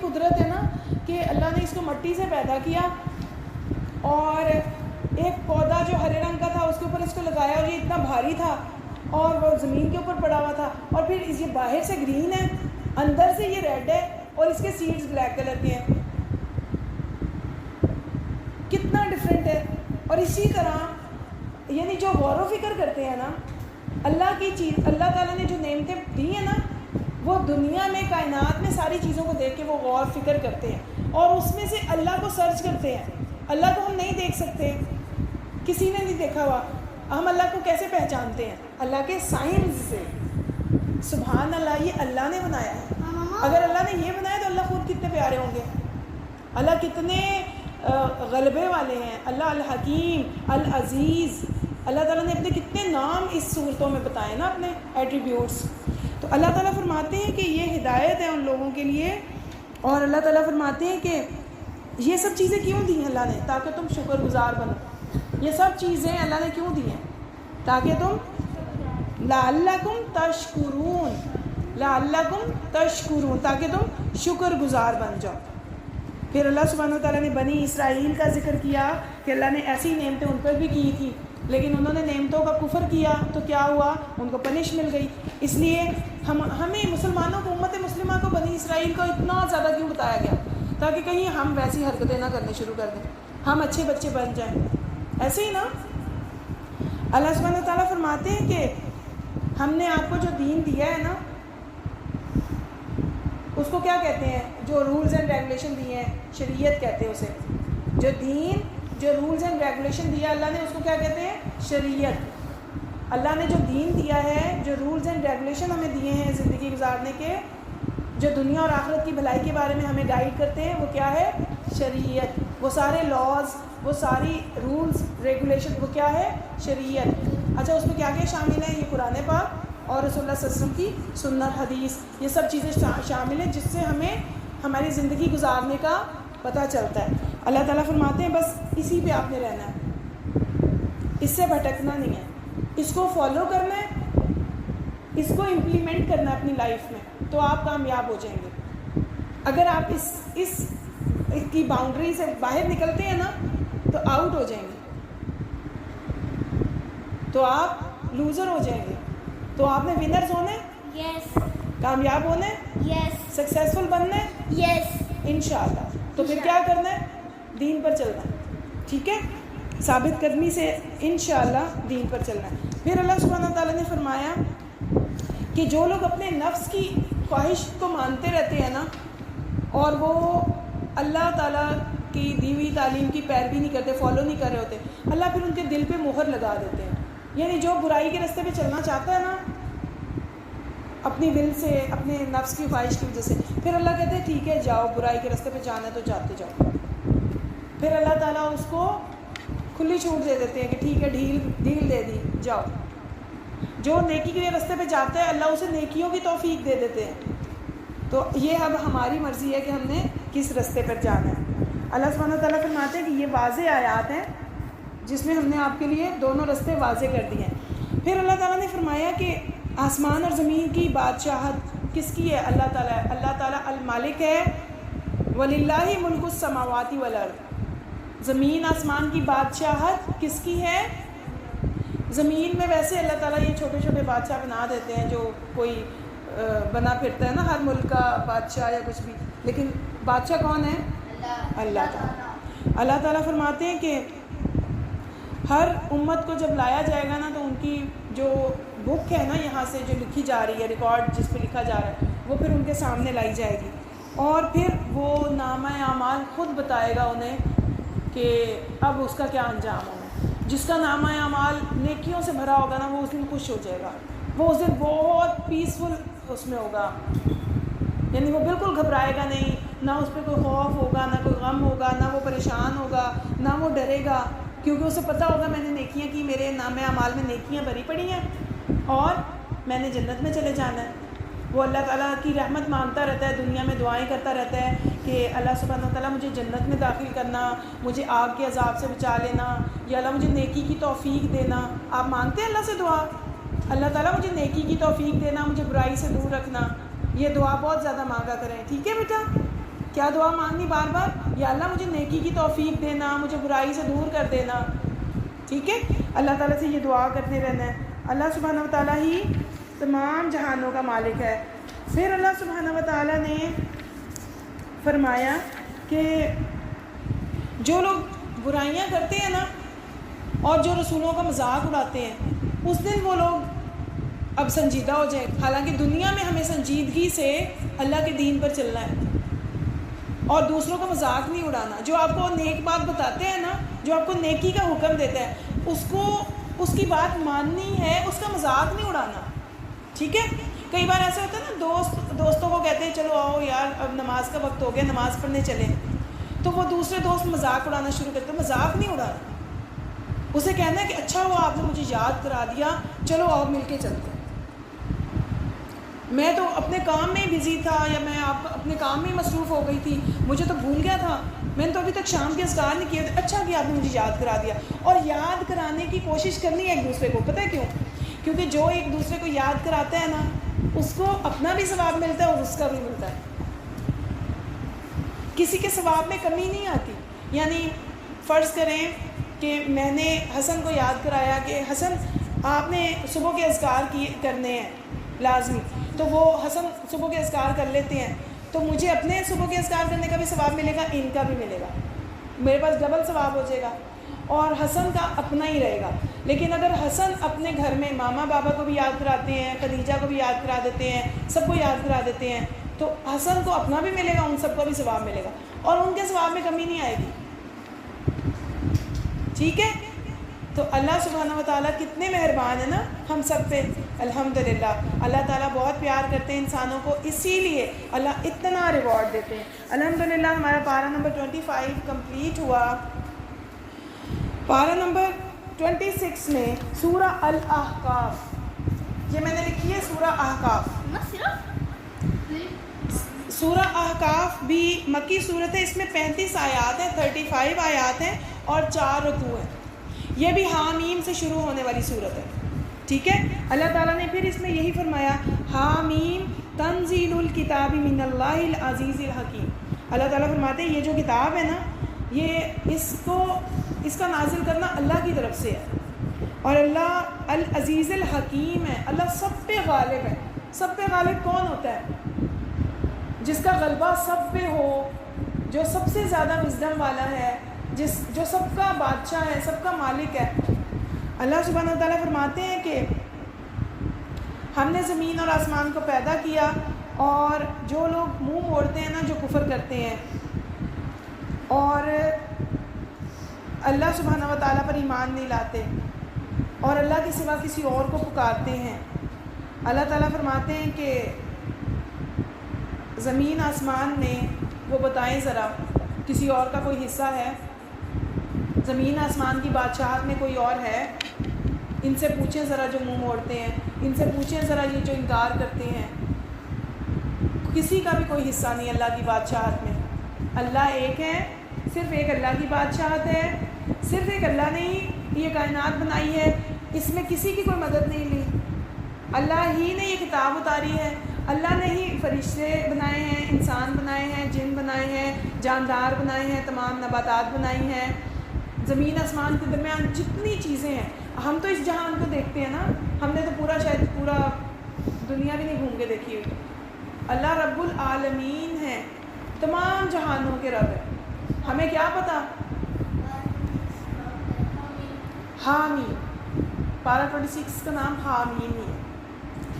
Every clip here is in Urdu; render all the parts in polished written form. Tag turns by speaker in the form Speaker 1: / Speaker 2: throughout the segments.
Speaker 1: قدرت ہے نا کہ اللہ نے اس کو مٹی سے پیدا کیا اور ایک پودا جو ہرے رنگ کا تھا اس کے اوپر اس کو لگایا اور یہ اتنا بھاری تھا اور وہ زمین کے اوپر پڑا ہوا تھا، اور پھر یہ باہر سے گرین ہے، اندر سے یہ ریڈ ہے اور اس کے سیڈز بلیک کلر کے ہیں. کتنا ڈفرینٹ ہے. اور اسی طرح یعنی جو غور و فکر کرتے ہیں نا اللہ کی چیز، اللہ تعالیٰ نے جو نعمتیں دی ہیں نا وہ دنیا میں کائنات میں ساری چیزوں کو دیکھ کے وہ غور فکر کرتے ہیں اور اس میں سے اللہ کو سرچ کرتے ہیں. اللہ کو ہم نہیں دیکھ سکتے، کسی نے نہیں دیکھا ہوا، ہم اللہ کو کیسے پہچانتے ہیں؟ اللہ کے سائنس سے. سبحان اللہ، یہ اللہ نے بنایا ہے. اگر اللہ نے یہ بنایا تو اللہ خود کتنے پیارے ہوں گے، اللہ کتنے غلبے والے ہیں. اللہ الحکیم، العزیز، اللہ تعالیٰ نے اپنے کتنے نام اس صورتوں میں بتائے نا، اپنے ایٹریبیوٹس. تو اللہ تعالیٰ فرماتے ہیں کہ یہ ہدایت ہے ان لوگوں کے لیے، اور اللہ تعالیٰ فرماتے ہیں کہ یہ سب چیزیں کیوں دی ہیں اللہ نے؟ تاکہ تم شکر گزار بنو. یہ سب چیزیں اللہ نے کیوں دی ہیں؟ تاکہ تم لعلکم تشکرون، لعلکم تشکرون، تاکہ تم شکر گزار بن جاؤ. پھر اللہ سبحانہ وتعالیٰ نے بنی اسرائیل کا ذکر کیا کہ اللہ نے ایسی نعمتیں ان پر بھی کی تھی، لیکن انہوں نے نعمتوں کا کفر کیا تو کیا ہوا؟ ان کو پنش مل گئی. اس لیے ہمیں مسلمانوں کو، امت مسلمہ کو بنی اسرائیل کو اتنا زیادہ کیوں بتایا گیا؟ تاکہ کہیں ہم ویسی حرکتیں نہ کرنی شروع کر دیں، ہم اچھے بچے بن جائیں. ایسے ہی نا اللہ سبحانہ وتعالیٰ فرماتے ہیں کہ ہم نے آپ کو جو دین دیا ہے نا اس کو کیا کہتے ہیں؟ جو رولز اینڈ ریگولیشن دیے ہیں، شریعت کہتے ہیں اسے. جو دین، جو رولز اینڈ ریگولیشن دیا اللہ نے اس کو کیا کہتے ہیں؟ شریعت. اللہ نے جو دین دیا ہے، جو رولز اینڈ ریگولیشن ہمیں دیے ہیں زندگی گزارنے کے، جو دنیا اور آخرت کی بھلائی کے بارے میں ہمیں گائیڈ کرتے ہیں، وہ کیا ہے؟ شریعت. وہ سارے لاز، وہ ساری رولز ریگولیشن، وہ کیا ہے؟ شریعت. اچھا، اس میں کیا کیا شامل ہیں؟ یہ قرآن پاک اور رسول اللہ صلی اللہ علیہ وسلم کی سنت، حدیث، یہ سب چیزیں شامل ہیں جس سے ہمیں ہماری زندگی گزارنے کا پتہ چلتا ہے. اللہ تعالیٰ فرماتے ہیں بس اسی پہ آپ نے رہنا ہے، اس سے بھٹکنا نہیں ہے، اس کو فالو کرنا ہے، اس کو امپلیمنٹ کرنا ہے اپنی لائف میں، تو آپ کامیاب ہو جائیں گے. اگر آپ اس کی باؤنڈری سے باہر نکلتے ہیں نا تو آؤٹ ہو جائیں گے، تو آپ لوزر ہو جائیں گے. تو آپ نے ونرز ہونے،
Speaker 2: یس.
Speaker 1: کامیاب ہونے،
Speaker 2: یس.
Speaker 1: سکسیزفل بننے،
Speaker 2: یس.
Speaker 1: انشاءاللہ. تو پھر کیا کرنا ہے؟ دین پر چلنا ہے. ٹھیک ہے، ثابت قدمی سے انشاءاللہ دین پر چلنا ہے. پھر اللہ سبحانہ تعالیٰ نے فرمایا کہ جو لوگ اپنے نفس کی خواہش کو مانتے رہتے ہیں نا اور وہ اللہ تعالیٰ کی دی ہوئی تعلیم کی پیروی نہیں کرتے، فالو نہیں کر رہے ہوتے، اللہ پھر ان کے دل پہ مہر لگا دیتے ہیں. یعنی جو برائی کے راستے پہ چلنا چاہتا ہے نا اپنی ول سے، اپنے نفس کی خواہش کی وجہ سے، پھر اللہ کہتے ہیں ٹھیک ہے جاؤ، برائی کے راستے پہ جانا ہے تو جاتے جاؤ. پھر اللہ تعالیٰ اس کو کھلی چھوٹ دے دیتے ہیں کہ ٹھیک ہے، ڈھیل دے دی، جاؤ. جو نیکی کے راستے پہ جاتا ہے اللہ اسے نیکیوں کی توفیق دے دیتے ہیں. تو یہ اب ہماری مرضی ہے کہ ہم نے کس راستے پر جانا ہے. اللہ سبحانہ تعالیٰ فرماتے ہیں کہ یہ واضح آیات ہیں جس میں ہم نے آپ کے لیے دونوں راستے واضح کر دیے ہیں. پھر اللہ تعالیٰ نے فرمایا کہ آسمان اور زمین کی بادشاہت کس کی ہے؟ اللہ تعالیٰ ہے. اللہ تعالیٰ المالک ہے. وَلِلَّهِ مُلْكُ السَّمَاوَاتِ وَالْأَرْضِ. زمین آسمان کی بادشاہت کس کی ہے؟ زمین میں ویسے اللہ تعالیٰ یہ چھوٹے چھوٹے بادشاہ بنا دیتے ہیں، جو کوئی بنا پھرتا ہے نا ہر ملک کا بادشاہ یا کچھ بھی، لیکن بادشاہ کون ہے؟ اللہ تعالیٰ. اللہ تعالیٰ فرماتے ہیں کہ ہر امت کو جب لایا جائے گا نا تو ان کی جو بک ہے نا یہاں سے جو لکھی جا رہی ہے، ریکارڈ جس پہ لکھا جا رہا ہے، وہ پھر ان کے سامنے لائی جائے گی اور پھر وہ نامہ اعمال خود بتائے گا انہیں کہ اب اس کا کیا انجام ہونا ہے. جس کا نامہ اعمال نیکیوں سے بھرا ہوگا نا وہ اس دن خوش ہو جائے گا، وہ اس دن بہت پیسفل اس میں ہوگا، یعنی وہ بالکل گھبرائے گا نہیں، نہ اس پہ کوئی خوف ہوگا، نہ کوئی غم ہوگا، نہ وہ پریشان ہوگا، نہ وہ ڈرے گا، کیونکہ اسے پتہ ہوگا میں نے نیکیاں کی، میرے نامہ اعمال میں نیکیاں بھری پڑی ہیں اور میں نے جنت میں چلے جانا ہے. وہ اللہ تعالیٰ کی رحمت مانگتا رہتا ہے، دنیا میں دعائیں کرتا رہتا ہے کہ اللہ سبحانہ وتعالیٰ مجھے جنت میں داخل کرنا، مجھے آگ کے عذاب سے بچا لینا، یا اللہ مجھے نیکی کی توفیق دینا. آپ مانگتے ہیں اللہ سے دعا، اللہ تعالیٰ مجھے نیکی کی توفیق دینا، مجھے برائی سے دور رکھنا. یہ دعا بہت زیادہ مانگا کریں، ٹھیک ہے بیٹا؟ کیا دعا مانگنی بار بار؟ یا اللہ مجھے نیکی کی توفیق دینا، مجھے برائی سے دور کر دینا. ٹھیک ہے، اللہ تعالیٰ سے یہ دعا کرتے رہنا ہے. اللہ سبحانہ و تعالیٰ ہی تمام جہانوں کا مالک ہے. پھر اللہ سبحانہ و تعالیٰ نے فرمایا کہ جو لوگ برائیاں کرتے ہیں نا اور جو رسولوں کا مذاق اڑاتے ہیں، اس دن وہ لوگ اب سنجیدہ ہو جائیں. حالانکہ دنیا میں ہمیں سنجیدگی سے اللہ کے دین پر چلنا ہے اور دوسروں کا مذاق نہیں اڑانا. جو آپ کو نیک بات بتاتے ہیں نا، جو آپ کو نیکی کا حکم دیتا ہے، اس کی بات ماننی ہے، اس کا مذاق نہیں اڑانا. ٹھیک ہے، کئی بار ایسا ہوتا ہے نا، دوستوں کو کہتے ہیں چلو آؤ یار اب نماز کا وقت ہو گیا، نماز پڑھنے چلیں، تو وہ دوسرے دوست مذاق اڑانا شروع کرتے ہیں. مذاق نہیں اڑانا، اسے کہنا ہے کہ اچھا ہوا آپ نے مجھے یاد کرا دیا، چلو آؤ مل کے چلتے ہیں. میں تو اپنے کام میں ہی بزی تھا، یا میں اپنے کام میں ہی مصروف ہو گئی تھی، مجھے تو بھول گیا تھا، میں نے تو ابھی تک شام کے اذکار نہیں کیے. اچھا کہ آپ نے مجھے یاد کرا دیا. اور یاد کرانے کی کوشش کرنی ہے ایک دوسرے کو. پتہ ہے کیوں؟ کیونکہ جو ایک دوسرے کو یاد کراتا ہے نا، اس کو اپنا بھی ثواب ملتا ہے اور اس کا بھی ملتا ہے. کسی کے ثواب میں کمی نہیں آتی. یعنی فرض کریں کہ میں نے حسن کو یاد کرایا کہ حسن آپ نے صبح کے اذکار کرنے ہیں لازمی، تو وہ حسن صبح کے اذکار کر لیتے ہیں، تو مجھے اپنے صبح کے اذکار کرنے کا بھی ثواب ملے گا، ان کا بھی ملے گا، میرے پاس ڈبل ثواب ہو جائے گا، اور حسن کا اپنا ہی رہے گا. لیکن اگر حسن اپنے گھر میں ماما بابا کو بھی یاد کراتے ہیں، خدیجہ کو بھی یاد کرا دیتے ہیں، سب کو یاد کرا دیتے ہیں، تو حسن کو اپنا بھی ملے گا، ان سب کو بھی ثواب ملے گا، اور ان کے ثواب میں کمی نہیں آئے گی. ٹھیک ہے، تو اللہ سبحانہ و تعالیٰ کتنے مہربان ہیں نا ہم سب پہ. الحمدللہ اللہ تعالیٰ بہت پیار کرتے ہیں انسانوں کو، اسی لیے اللہ اتنا ریوارڈ دیتے ہیں. الحمدللہ ہمارا پارہ نمبر 25 کمپلیٹ ہوا. پارہ نمبر 26 میں سورہ الاحقاف، یہ میں نے لکھی ہے سورہ احقاف. سورہ احقاف بھی مکی صورت ہے، اس میں 35 آیات ہیں، 35 آیات ہیں اور 4 رکوع ہیں. یہ بھی حامیم سے شروع ہونے والی صورت ہے. ٹھیک ہے، اللہ تعالیٰ نے پھر اس میں یہی فرمایا حامیم تنزیل الکتاب من اللہ العزیز الحکیم. اللہ تعالیٰ فرماتے ہیں یہ جو کتاب ہے نا، یہ اس کا نازل کرنا اللہ کی طرف سے ہے، اور اللہ العزیز الحکیم ہے. اللہ سب پہ غالب ہے. سب پہ غالب کون ہوتا ہے؟ جس کا غلبہ سب پہ ہو، جو سب سے زیادہ وزڈم والا ہے، جو سب کا بادشاہ ہے، سب کا مالک ہے. اللہ سبحانہ و تعالیٰ فرماتے ہیں کہ ہم نے زمین اور آسمان کو پیدا کیا، اور جو لوگ منہ موڑتے ہیں نا، جو کفر کرتے ہیں اور اللہ سبحانہ و تعالیٰ پر ایمان نہیں لاتے اور اللہ کے سوا کسی اور کو پکارتے ہیں، اللہ تعالیٰ فرماتے ہیں کہ زمین آسمان میں وہ بتائیں ذرا کسی اور کا کوئی حصہ ہے؟ زمین آسمان کی بادشاہت میں کوئی اور ہے؟ ان سے پوچھیں ذرا جو منہ موڑتے ہیں، ان سے پوچھیں ذرا یہ جو انکار کرتے ہیں. کسی کا بھی کوئی حصہ نہیں اللہ کی بادشاہت میں. اللہ ایک ہے، صرف ایک اللہ کی بادشاہت ہے. صرف ایک اللہ نے ہی یہ کائنات بنائی ہے، اس میں کسی کی کوئی مدد نہیں لی. اللہ ہی نے یہ کتاب اتاری ہے، اللہ نے ہی فرشتے بنائے ہیں، انسان بنائے ہیں، جن بنائے ہیں، جاندار بنائے ہیں، تمام نباتات بنائی ہیں. زمین آسمان کے درمیان جتنی چیزیں ہیں، ہم تو اس جہان کو دیکھتے ہیں نا، ہم نے تو شاید پورا دنیا بھی نہیں گھوم کے دیکھی ہوئی. اللہ رب العالمین ہے، تمام جہانوں کے رب ہے. ہمیں کیا پتہ؟ حامیم، پارہ 26 کا نام حامیم ہی ہے.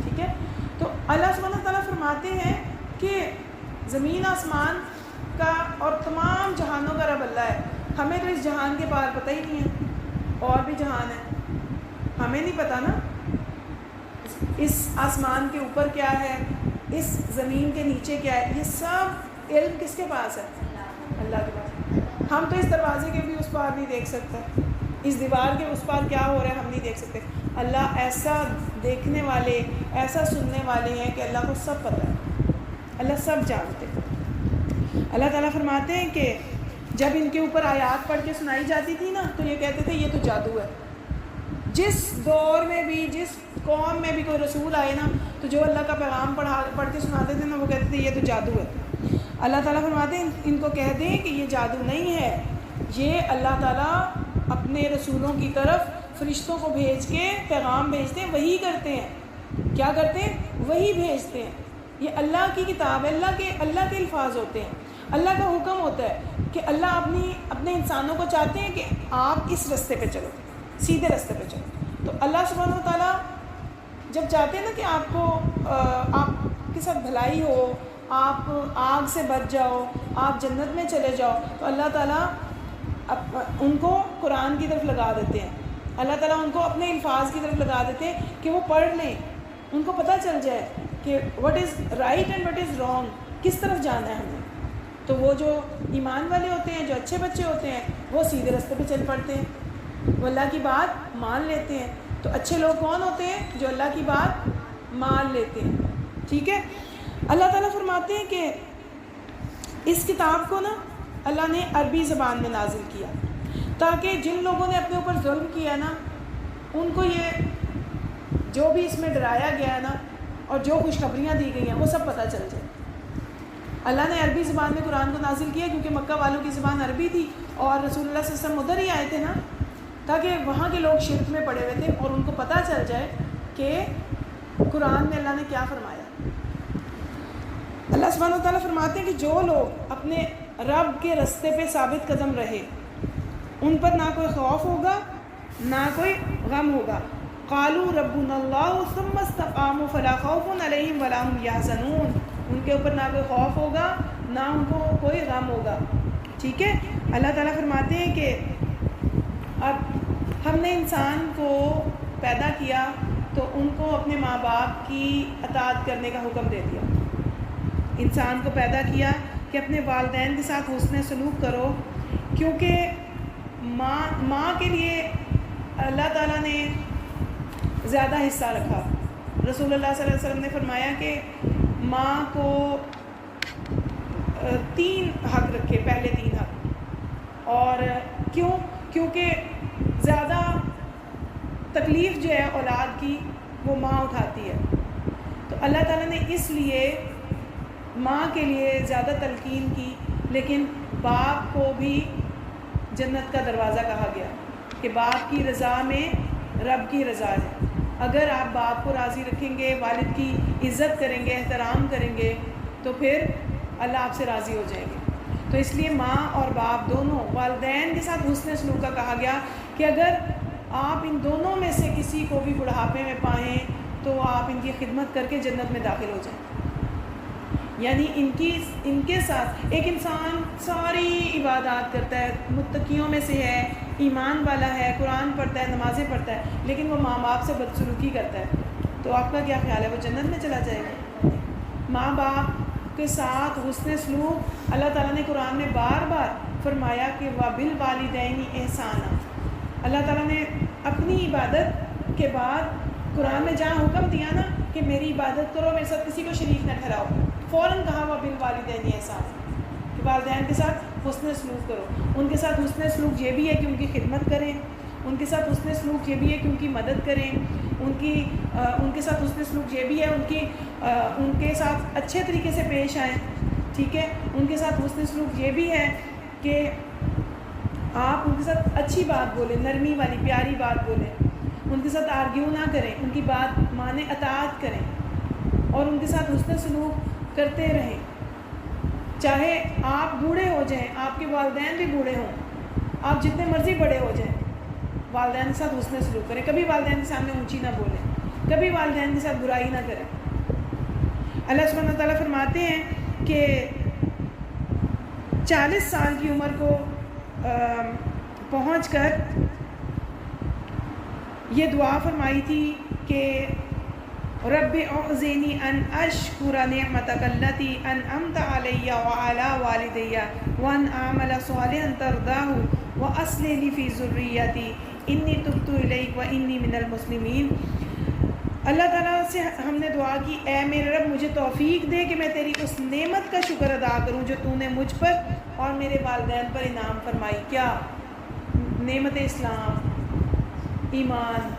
Speaker 1: ٹھیک ہے، تو اللہ سبحانہ تعالیٰ فرماتے ہیں کہ زمین آسمان کا اور تمام جہانوں کا رب اللہ ہے. ہمیں تو اس جہان کے پار پتہ ہی نہیں ہے، اور بھی جہان ہے، ہمیں نہیں پتہ نا اس آسمان کے اوپر کیا ہے، اس زمین کے نیچے کیا ہے. یہ سب علم کس کے پاس ہے؟ اللہ کے پاس. ہم تو اس دروازے کے بھی اس پار نہیں دیکھ سکتے، اس دیوار کے اس پار کیا ہو رہا ہے ہم نہیں دیکھ سکتے. اللہ ایسا دیکھنے والے، ایسا سننے والے ہیں کہ اللہ کو سب پتہ ہے، اللہ سب جانتے ہیں. اللہ تعالیٰ فرماتے ہیں کہ جب ان کے اوپر آیات پڑھ کے سنائی جاتی تھی نا، تو یہ کہتے تھے یہ تو جادو ہے. جس دور میں بھی، جس قوم میں بھی کوئی رسول آئے نا، تو جو اللہ کا پیغام پڑھ کے سناتے تھے نا، وہ کہتے تھے یہ تو جادو ہے. اللہ تعالیٰ فرماتے ہیں ان کو کہہ دیں کہ یہ جادو نہیں ہے، یہ اللہ تعالیٰ اپنے رسولوں کی طرف فرشتوں کو بھیج کے پیغام بھیجتے ہیں، وہی کرتے ہیں۔ کیا کرتے ہیں؟ وہی بھیجتے ہیں۔ یہ اللہ کی کتاب ہے، اللہ کے الفاظ ہوتے ہیں، اللہ کا حکم ہوتا ہے کہ اللہ اپنے انسانوں کو چاہتے ہیں کہ آپ اس رستے پہ چلو، سیدھے رستے پہ چلو۔ تو اللہ سبحانہ و تعالیٰ جب چاہتے ہیں نا کہ آپ کے ساتھ بھلائی ہو، آپ آگ سے بچ جاؤ، آپ جنت میں چلے جاؤ، تو اللہ تعالیٰ ان کو قرآن کی طرف لگا دیتے ہیں، اللہ تعالیٰ ان کو اپنے الفاظ کی طرف لگا دیتے ہیں کہ وہ پڑھ لیں، ان کو پتہ چل جائے کہ what is right and what is wrong, کس طرف جانا ہے ہمیں۔ تو وہ جو ایمان والے ہوتے ہیں، جو اچھے بچے ہوتے ہیں، وہ سیدھے راستے پہ چل پڑتے ہیں، وہ اللہ کی بات مان لیتے ہیں۔ تو اچھے لوگ کون ہوتے ہیں؟ جو اللہ کی بات مان لیتے ہیں، ٹھیک ہے۔ اللہ تعالیٰ فرماتے ہیں کہ اس کتاب کو نا اللہ نے عربی زبان میں نازل کیا تاکہ جن لوگوں نے اپنے اوپر ظلم کیا نا، ان کو یہ جو بھی اس میں ڈرایا گیا ہے نا اور جو خوشخبریاں دی گئی ہیں وہ سب پتہ چل جائے۔ اللہ نے عربی زبان میں قرآن کو نازل کیا کیونکہ مکہ والوں کی زبان عربی تھی اور رسول اللہ صلی اللہ علیہ وسلم ادھر ہی آئے تھے نا، تاکہ وہاں کے لوگ شرک میں پڑے ہوئے تھے اور ان کو پتہ چل جائے کہ قرآن میں اللہ نے کیا فرمایا۔ اللہ سبحانہ و تعالیٰ فرماتے ہیں کہ جو لوگ اپنے رب کے رستے پہ ثابت قدم رہے، ان پر نہ کوئی خوف ہوگا نہ کوئی غم ہوگا۔ قالوا ربنا اللہ ثم استقاموا فلا خوف علیہم ولا هم یحزنون، ان کے اوپر نہ کوئی خوف ہوگا نہ ان کو کوئی غم ہوگا، ٹھیک ہے۔ اللہ تعالیٰ فرماتے ہیں کہ اب ہم نے انسان کو پیدا کیا تو ان کو اپنے ماں باپ کی اطاعت کرنے کا حکم دے دیا۔ انسان کو پیدا کیا کہ اپنے والدین کے ساتھ حسن سلوک کرو، کیونکہ ماں کے لیے اللہ تعالیٰ نے زیادہ حصہ رکھا۔ رسول اللہ صلی اللہ علیہ وسلم نے فرمایا کہ ماں کو 3 حق رکھے، پہلے 3 حق۔ اور کیونکہ زیادہ تکلیف جو ہے اولاد کی وہ ماں اٹھاتی ہے، تو اللہ تعالیٰ نے اس لیے ماں کے لیے زیادہ تلقین کی، لیکن باپ کو بھی جنت کا دروازہ کہا گیا کہ باپ کی رضا میں رب کی رضا ہے۔ اگر آپ باپ کو راضی رکھیں گے، والد کی عزت کریں گے، احترام کریں گے، تو پھر اللہ آپ سے راضی ہو جائیں گے۔ تو اس لیے ماں اور باپ دونوں، والدین کے ساتھ حسن سلوک کا کہا گیا کہ اگر آپ ان دونوں میں سے کسی کو بھی بڑھاپے میں پائیں تو آپ ان کی خدمت کر کے جنت میں داخل ہو جائیں۔ یعنی ان کے ساتھ ایک انسان ساری عبادات کرتا ہے، متقیوں میں سے ہے، ایمان والا ہے، قرآن پڑھتا ہے، نمازیں پڑھتا ہے، لیکن وہ ماں باپ سے بدسلوکی کرتا ہے، تو آپ کا کیا خیال ہے؟ وہ جنت میں چلا جائے گا؟ ماں باپ کے ساتھ حسن سلوک اللہ تعالیٰ نے قرآن میں بار بار فرمایا کہ وَبِالْوَالِدَيْنِ إِحْسَانًا۔ اللہ تعالیٰ نے اپنی عبادت کے بعد قرآن میں جہاں حکم دیا نا کہ میری عبادت کرو، میرے ساتھ کسی کو شریک نہ ٹھہراؤ، فوراً کہا وَبِالْوَالِدَيْنِ إِحْسَانًا کہ والدین کے ساتھ حسن سلوک کرو۔ ان کے ساتھ حسن سلوک یہ بھی ہے کہ ان کی خدمت کریں، ان کے ساتھ حسن سلوک یہ بھی ہے کہ ان کی مدد کریں، ان کے ساتھ حسن سلوک یہ بھی ہے ان کے ساتھ اچھے طریقے سے پیش آئیں، ٹھیک ہے۔ ان کے ساتھ حسن سلوک یہ بھی ہے کہ آپ ان کے ساتھ اچھی بات بولیں، نرمی والی پیاری بات بولیں، ان کے ساتھ آرگیو نہ کریں، ان کی بات مانیں، اطاعت کریں، اور ان کے ساتھ حسن سلوک کرتے رہیں۔ چاہے آپ بوڑھے ہو جائیں، آپ کے والدین بھی بوڑھے ہوں، آپ جتنے مرضی بڑے ہو جائیں، والدین کے ساتھ حسن سلوک کریں، کبھی والدین کے سامنے اونچی نہ بولیں، کبھی والدین کے ساتھ برائی نہ کریں۔ اللہ سبحانہ تعالیٰ فرماتے ہیں کہ 40 سال کی عمر کو پہنچ کر یہ دعا فرمائی تھی کہ رب اعوذنی ان اشکر نعمتک التی انعمت علی وعلی والدی وان اعمل صالحا ترضاہ واصلح لی فی ذریتی انی تبت الیک وانی من المسلمین۔ اللہ تعالیٰ سے ہم نے دعا کی، اے میرے رب مجھے توفیق دے کہ میں تیری اس نعمت کا شکر ادا کروں جو تو نے مجھ پر اور میرے والدین پر انعام فرمائی۔ کیا نعمت اسلام، ایمان۔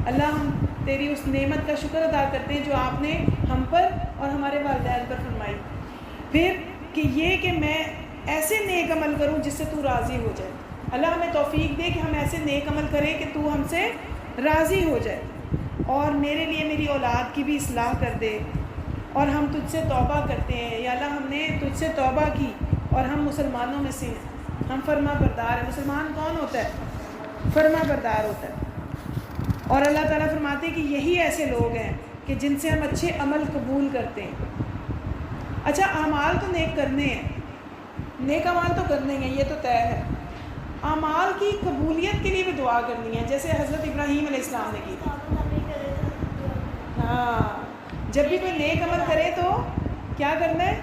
Speaker 1: اللہ ہم تیری اس نعمت کا شکر ادا کرتے ہیں جو آپ نے ہم پر اور ہمارے والدین پر فرمائی۔ پھر کہ یہ کہ میں ایسے نیک عمل کروں جس سے تو راضی ہو جائے. اللہ ہمیں توفیق دے کہ ہم ایسے نیک عمل کریں کہ تو ہم سے راضی ہو جائے, اور میرے لیے میری اولاد کی بھی اصلاح کر دے, اور ہم تجھ سے توبہ کرتے ہیں یا اللہ ہم نے تجھ سے توبہ کی اور ہم مسلمانوں میں سے ہیں, ہم فرما بردار ہیں. مسلمان کون ہوتا ہے؟ فرما بردار ہوتا ہے. اور اللہ تعالیٰ فرماتے ہیں کہ یہی ایسے لوگ ہیں کہ جن سے ہم اچھے عمل قبول کرتے ہیں. اچھا اعمال تو نیک کرنے ہیں, نیک اعمال تو کرنے ہیں, یہ تو طے ہے. اعمال کی قبولیت کے لیے بھی دعا کرنی ہے, جیسے حضرت ابراہیم علیہ السلام نے کی تھی. ہاں, جب بھی کوئی نیک عمل کرے تو کیا کرنا ہے؟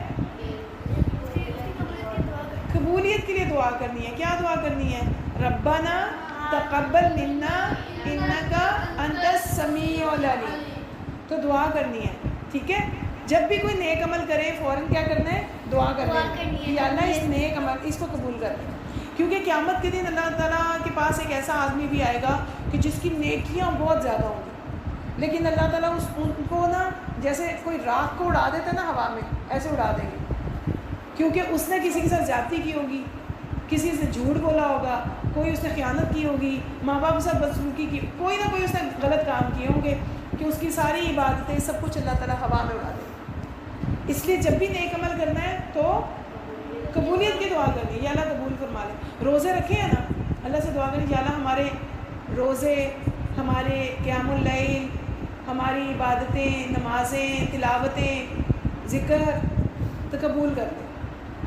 Speaker 1: قبولیت کے لیے دعا کرنی ہے. کیا دعا کرنی ہے؟ ربنا تقبل منا انک انت السمیع العلیم. تو دعا کرنی ہے, ٹھیک ہے. جب بھی کوئی نیک عمل کرے فوراً کیا کرنا ہے؟ دعا کرنا ہے کہ یا اللہ اس نیک عمل اس کو قبول کر لے. کیونکہ قیامت کے دن اللہ تعالیٰ کے پاس ایک ایسا آدمی بھی آئے گا کہ جس کی نیکیاں بہت زیادہ ہوں گی, لیکن اللہ تعالیٰ ان کو نا جیسے کوئی راکھ کو اڑا دیتا ہے نا ہوا میں, ایسے اڑا دیں گے. کیونکہ اس نے کسی کے ساتھ زیادتی کی ہوگی, کسی سے جھوٹ بولا ہوگا, کوئی اس نے خیانت کی ہوگی, ماں باپ کے ساتھ بدسلوکی کی, کوئی نہ کوئی اس نے غلط کام کیے ہوں گے کہ اس کی ساری عبادتیں سب کچھ اللہ تعالیٰ ہوا میں اڑا دے. اس لیے جب بھی نیک عمل کرنا ہے تو قبولیت کی دعا کرنی ہے, یا اللہ قبول فرما لے. روزے رکھے ہیں نا, اللہ سے دعا کریں یا اللہ ہمارے روزے, ہمارے قیام اللیل, ہماری عبادتیں, نمازیں, تلاوتیں, ذکر تو قبول کر دے.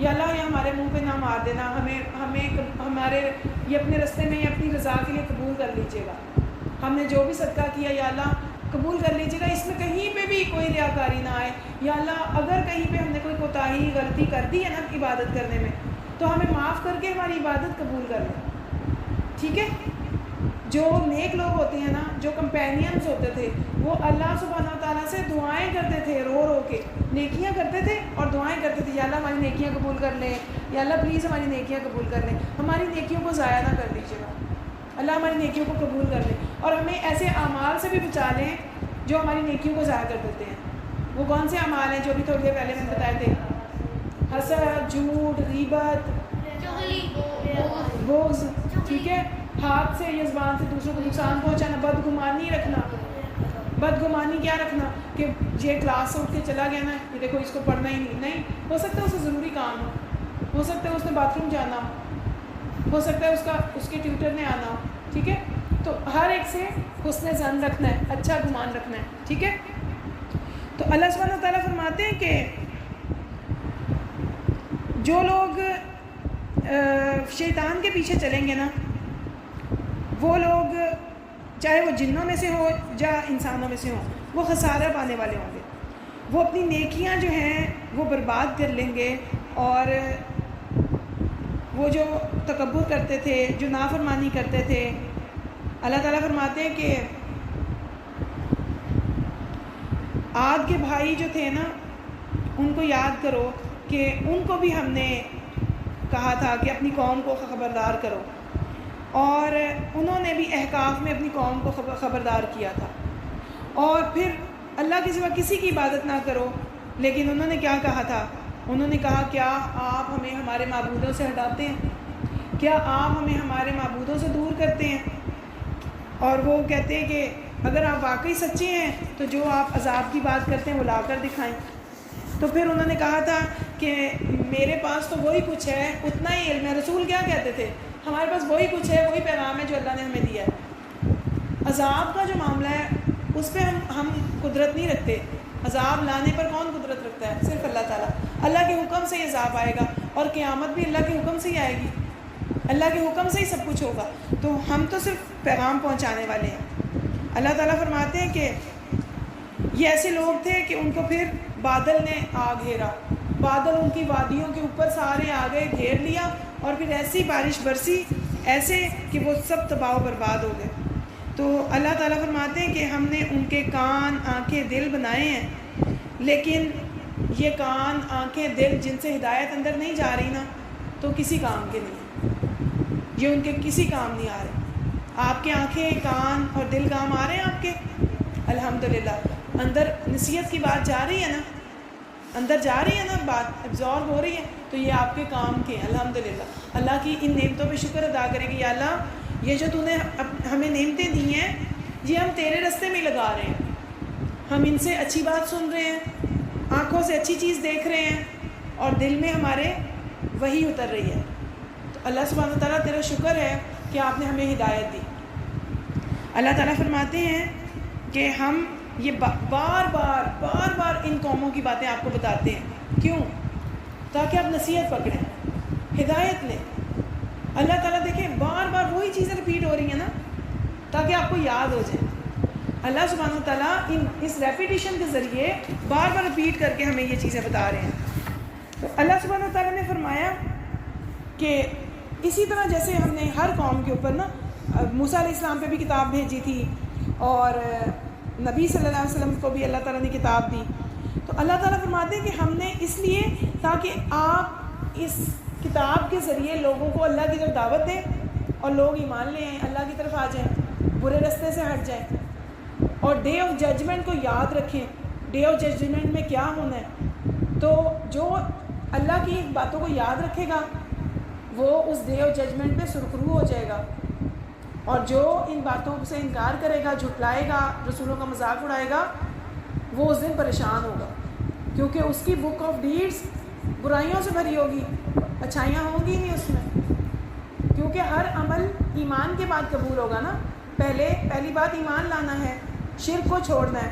Speaker 1: یا اللہ یہ ہمارے منہ پہ نہ مار دینا, ہمیں ہمارے یہ اپنے رستے میں یہ اپنی رضا کے لیے قبول کر لیجیے گا. ہم نے جو بھی صدقہ کیا یا اللہ قبول کر لیجیے گا, اس میں کہیں پہ بھی کوئی ریاکاری نہ آئے. یا اللہ اگر کہیں پہ ہم نے کوئی کوتاہی غلطی کر دی ہے نا عبادت کرنے میں, تو ہمیں معاف کر کے ہماری عبادت قبول کر لیں, ٹھیک ہے. جو نیک لوگ ہوتے ہیں نا, جو کمپینینز ہوتے تھے, وہ اللہ سبحانہ و تعالیٰ سے دعائیں کرتے تھے, رو رو کے نیکیاں کرتے تھے اور دعائیں کرتے تھے, یا اللہ ہماری نیکیاں قبول کر لیں, یا اللہ پلیز ہماری نیکیاں قبول کر لیں, ہماری نیکیوں کو ضائع نہ کر دیجیے گا, اللہ ہماری نیکیوں کو قبول کر لیں, اور ہمیں ایسے اعمال سے بھی بچا لیں جو ہماری نیکیوں کو ضائع کر دیتے ہیں. وہ کون سے اعمال ہیں جو بھی تھوڑی دیر پہلے میں نے بتائے تھے؟ حسد, جھوٹ, غیبت, بغض, ٹھیک ہے. ہاتھ سے یا زبان سے دوسروں کو نقصان پہنچانا, بدگمانی رکھنا. بدگمانی کیا رکھنا کہ یہ کلاس سے اٹھ کے چلا گیا نا, یہ دیکھو اس کو پڑھنا ہی نہیں. ہو سکتا ہے اسے ضروری کام ہو سکتا ہے اس نے باتھ روم جانا ہو سکتا ہے اس کے ٹیوٹر نے آنا ہو, ٹھیک ہے. تو ہر ایک سے حسن ظن رکھنا ہے, اچھا گمان رکھنا ہے, ٹھیک ہے. تو اللہ سبحانہ و تعالیٰ فرماتے ہیں کہ جو لوگ شیطان کے پیچھے چلیں گے نا, وہ لوگ چاہے وہ جنوں میں سے ہو یا انسانوں میں سے ہوں, وہ خسارہ پانے والے ہوں گے. وہ اپنی نیکیاں جو ہیں وہ برباد کر لیں گے, اور وہ جو تکبر کرتے تھے, جو نافرمانی کرتے تھے, اللہ تعالیٰ فرماتے ہیں کہ عاد کے بھائی جو تھے نا, ان کو یاد کرو کہ ان کو بھی ہم نے کہا تھا کہ اپنی قوم کو خبردار کرو, اور انہوں نے بھی احقاف میں اپنی قوم کو خبردار کیا تھا. اور پھر اللہ کے سوا کسی کی عبادت نہ کرو, لیکن انہوں نے کیا کہا تھا؟ انہوں نے کہا کیا آپ ہمیں ہمارے معبودوں سے ہٹاتے ہیں؟ کیا آپ ہمیں ہمارے معبودوں سے دور کرتے ہیں؟ اور وہ کہتے ہیں کہ اگر آپ واقعی سچے ہیں تو جو آپ عذاب کی بات کرتے ہیں وہ لا کر دکھائیں. تو پھر انہوں نے کہا تھا کہ میرے پاس تو وہی کچھ ہے, اتنا ہی علم ہے. رسول کیا کہتے تھے؟ ہمارے پاس وہی کچھ ہے, وہی پیغام ہے جو اللہ نے ہمیں دیا ہے. عذاب کا جو معاملہ ہے اس پہ ہم قدرت نہیں رکھتے. عذاب لانے پر کون قدرت رکھتا ہے؟ صرف اللہ تعالیٰ. اللہ کے حکم سے یہ عذاب آئے گا, اور قیامت بھی اللہ کے حکم سے ہی آئے گی, اللہ کے حکم سے ہی سب کچھ ہوگا. تو ہم تو صرف پیغام پہنچانے والے ہیں. اللہ تعالیٰ فرماتے ہیں کہ یہ ایسے لوگ تھے کہ ان کو پھر بادل نے آ گھیرا, بادل ان کی وادیوں کے اوپر سارے آ گئے, گھیر لیا, اور پھر ایسی بارش برسی ایسے کہ وہ سب تباہ و برباد ہو گئے. تو اللہ تعالیٰ فرماتے ہیں کہ ہم نے ان کے کان, آنکھیں, دل بنائے ہیں, لیکن یہ کان, آنکھیں, دل جن سے ہدایت اندر نہیں جا رہی نا, تو کسی کام کے نہیں, یہ ان کے کسی کام نہیں آ رہے. آپ کے آنکھیں, کان اور دل کام آ رہے ہیں آپ کے؟ الحمدللہ. اندر نصیحت کی بات جا رہی ہے نا, اندر جا رہی ہے نا بات، ابزارو ہو رہی ہے، تو یہ آپ کے کام کے ہیں الحمدللہ. اللہ کی ان نعمتوں پہ شکر ادا کریں کہ یا اللہ یہ جو تو نے ہمیں نعمتیں دی ہیں یہ ہم تیرے راستے میں لگا رہے ہیں، ہم ان سے اچھی بات سن رہے ہیں، آنکھوں سے اچھی چیز دیکھ رہے ہیں، اور دل میں ہمارے وہی اتر رہی ہے. تو اللہ سبحانہ و تعالیٰ تیرا شکر ہے کہ آپ نے ہمیں ہدایت دی. اللہ تعالیٰ فرماتے ہیں کہ ہم یہ بار بار ان قوموں کی باتیں آپ کو بتاتے ہیں. کیوں؟ تاکہ آپ نصیحت پکڑیں، ہدایت لیں. اللہ تعالیٰ دیکھیں بار بار وہی چیزیں رپیٹ ہو رہی ہیں نا تاکہ آپ کو یاد ہو جائے. اللہ سبحانہ و تعالیٰ اس ریپیٹیشن کے ذریعے بار بار رپیٹ کر کے ہمیں یہ چیزیں بتا رہے ہیں. تو اللہ سبحانہ و تعالیٰ نے فرمایا کہ اسی طرح جیسے ہم نے ہر قوم کے اوپر نا موسیٰ علیہ السلام پہ بھی کتاب بھیجی تھی اور نبی صلی اللہ علیہ وسلم کو بھی اللہ تعالیٰ نے کتاب دی. تو اللہ تعالیٰ فرماتے ہیں کہ ہم نے اس لیے تاکہ آپ اس کتاب کے ذریعے لوگوں کو اللہ کی طرف دعوت دیں اور لوگ ایمان لے آئیں، اللہ کی طرف آ جائیں، برے راستے سے ہٹ جائیں، اور ڈے آف ججمنٹ کو یاد رکھیں. ڈے آف ججمنٹ میں کیا ہونا ہے؟ تو جو اللہ کی باتوں کو یاد رکھے گا وہ اس ڈے آف ججمنٹ میں سرخرو ہو جائے گا، اور جو ان باتوں سے انکار کرے گا، جھٹلائے گا، رسولوں کا مذاق اڑائے گا، وہ اس دن پریشان ہوگا، کیونکہ اس کی بک آف ڈیڈز برائیوں سے بھری ہوگی، اچھائیاں ہوں گی نہیں اس میں. کیونکہ ہر عمل ایمان کے بعد قبول ہوگا نا. پہلی بات ایمان لانا ہے، شرک کو چھوڑنا ہے.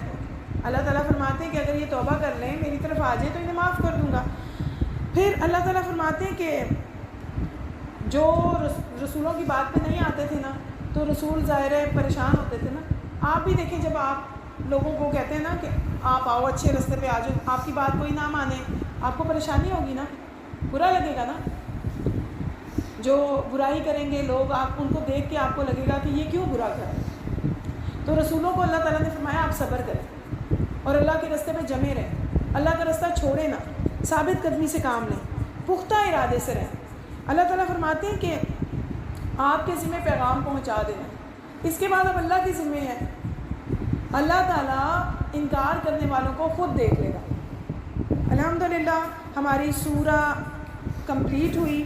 Speaker 1: اللہ تعالیٰ فرماتے ہیں کہ اگر یہ توبہ کر لیں، میری طرف آ جائیں تو انہیں معاف کر دوں گا. پھر اللہ تعالیٰ فرماتے ہیں کہ جو رسولوں کی بات پہ نہیں آتے تھے نا تو رسول ظاہر ہے پریشان ہوتے تھے نا. آپ بھی دیکھیں جب آپ لوگوں کو کہتے ہیں نا کہ آپ آؤ اچھے راستے پہ آ جاؤ، آپ کی بات کوئی نہ مانے، آپ کو پریشانی ہوگی نا، برا لگے گا نا. جو برائی کریں گے لوگ، آپ ان کو دیکھ کے آپ کو لگے گا کہ یہ کیوں برا کریں. تو رسولوں کو اللہ تعالیٰ نے فرمایا آپ صبر کریں اور اللہ کے راستے پہ جمے رہیں، اللہ کا راستہ چھوڑیں نہ، ثابت قدمی سے کام لیں، پختہ ارادے سے رہیں. اللہ تعالیٰ فرماتے ہیں کہ آپ کے ذمہ پیغام پہنچا دینا. اس کے بعد اب اللہ کے ذمہ ہے. اللہ تعالیٰ انکار کرنے والوں کو خود دیکھ لے گا. الحمدللہ ہماری سورہ کمپلیٹ ہوئی،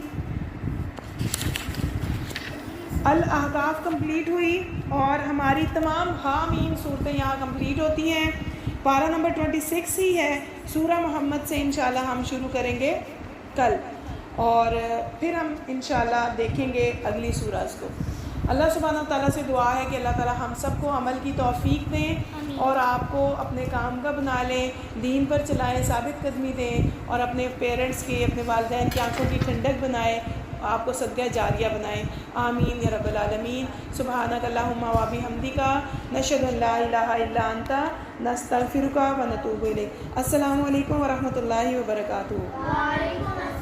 Speaker 1: الاحقاف کمپلیٹ ہوئی، اور ہماری تمام حامیم صورتیں یہاں کمپلیٹ ہوتی ہیں. پارہ نمبر 26 ہی ہے. سورہ محمد سے انشاءاللہ ہم شروع کریں گے کل، اور پھر ہم انشاءاللہ دیکھیں گے اگلی سورہ کو. اللہ سبحانہ تعالیٰ سے دعا ہے کہ اللہ تعالیٰ ہم سب کو عمل کی توفیق دیں اور آپ کو اپنے کام کا بنا لیں، دین پر چلائیں، ثابت قدمی دیں، اور اپنے پیرنٹس کی، اپنے والدین کی آنکھوں کی ٹھنڈک بنائے، آپ کو صدقہ جاریہ بنائیں. آمین یا رب العالمین. سبحانک اللہم و بحمدک، نشہد ان لا الہ الا انت، نستغفرک و نتوب الیک. السلام علیکم ورحمۃ اللہ وبرکاتہ.